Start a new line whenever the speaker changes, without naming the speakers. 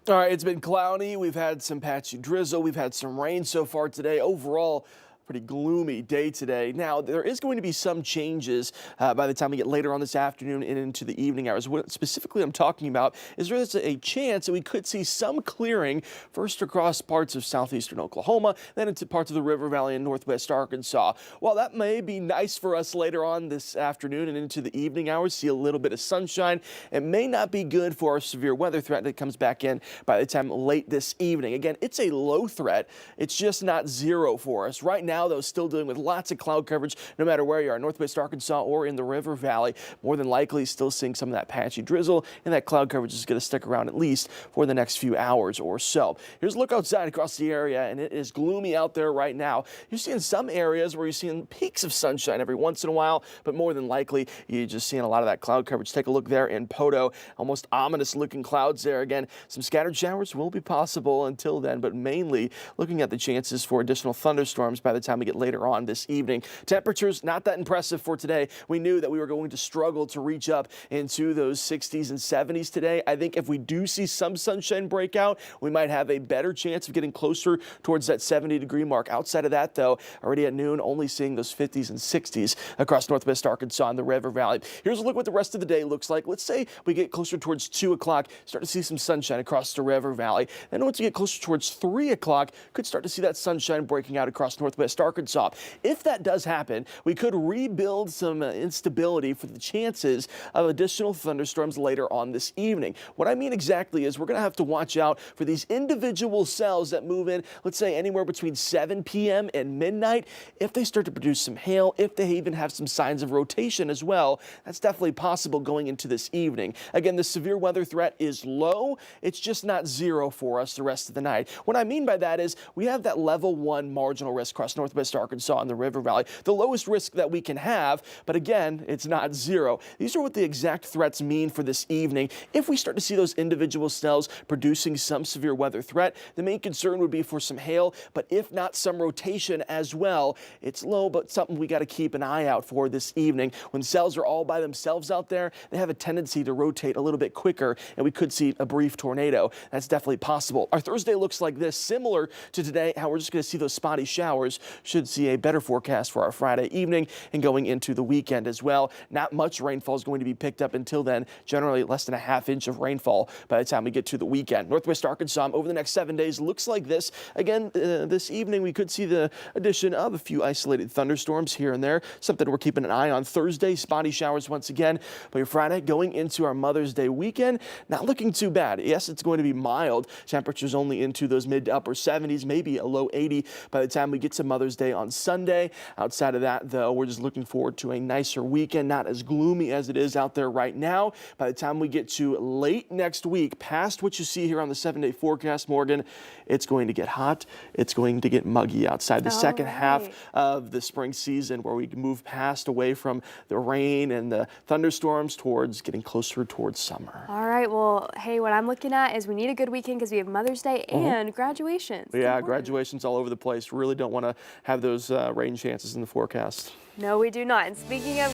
All right, it's been cloudy. We've had some patchy drizzle. We've had some rain so far today. Overall, pretty gloomy day today. Now, there is going to be some changes by the time we get later on this afternoon and into the evening hours. What specifically I'm talking about is there's a chance that we could see some clearing first across parts of southeastern Oklahoma, then into parts of the River Valley and northwest Arkansas. While that may be nice for us later on this afternoon and into the evening hours, see a little bit of sunshine, it may not be good for our severe weather threat that comes back in by the time late this evening. Again, it's a low threat. It's just not zero for us. Right now, though, still dealing with lots of cloud coverage no matter where you are, northwest Arkansas or in the River Valley. More than likely still seeing some of that patchy drizzle, and that cloud coverage is going to stick around at least for the next few hours or so. Here's a look outside across the area, and it is gloomy out there right now. You're seeing some areas where you're seeing peaks of sunshine every once in a while, but more than likely you're just seeing a lot of that cloud coverage. Take a look there in Poto, almost ominous looking clouds there. Again, some scattered showers will be possible until then, but mainly looking at the chances for additional thunderstorms by the time we get later on this evening. Temperatures not that impressive for today. We knew that we were going to struggle to reach up into those 60s and 70s today. I think if we do see some sunshine break out, we might have a better chance of getting closer towards that 70-degree mark. Outside of that, though, already at noon, only seeing those 50s and 60s across northwest Arkansas and the River Valley. Here's a look what the rest of the day looks like. Let's say we get closer towards 2 o'clock, start to see some sunshine across the River Valley. Then once we get closer towards 3 o'clock, could start to see that sunshine breaking out across northwest Arkansas. If that does happen, we could rebuild some instability for the chances of additional thunderstorms later on this evening. What I mean exactly is we're going to have to watch out for these individual cells that move in, let's say anywhere between 7 p.m. and midnight. If they start to produce some hail, if they even have some signs of rotation as well, that's definitely possible going into this evening. Again, the severe weather threat is low. It's just not zero for us the rest of the night. What I mean by that is we have that level 1 marginal risk across northwest Arkansas and the River Valley, the lowest risk that we can have, but again, it's not zero. These are what the exact threats mean for this evening. If we start to see those individual cells producing some severe weather threat, the main concern would be for some hail, but if not some rotation as well. It's low, but something we got to keep an eye out for this evening. When cells are all by themselves out there, they have a tendency to rotate a little bit quicker, and we could see a brief tornado. That's definitely possible. Our Thursday looks like this, similar to today, how we're just going to see those spotty showers. Should see a better forecast for our Friday evening and going into the weekend as well. Not much rainfall is going to be picked up until then, generally less than a ½ inch of rainfall by the time we get to the weekend. Northwest Arkansas over the next 7 days looks like this. Again, this evening we could see the addition of a few isolated thunderstorms here and there, something we're keeping an eye on. Thursday, spotty showers once again, but your Friday going into our Mother's Day weekend, not looking too bad. Yes, it's going to be mild. Temperatures only into those mid to upper 70s, maybe a low 80 by the time we get to Mother's Day on Sunday. Outside of that, though, we're just looking forward to a nicer weekend, not as gloomy as it is out there right now. By the time we get to late next week, past what you see here on the 7-day forecast, Morgan, it's going to get hot. It's going to get muggy outside the second half of the spring season, where we move past away from the rain and the thunderstorms towards getting closer towards summer.
All right. Well, hey, what I'm looking at is we need a good weekend because we have Mother's Day and graduations.
Yeah, graduations all over the place. Really don't want to have those rain chances in the forecast.
No, we do not. And speaking of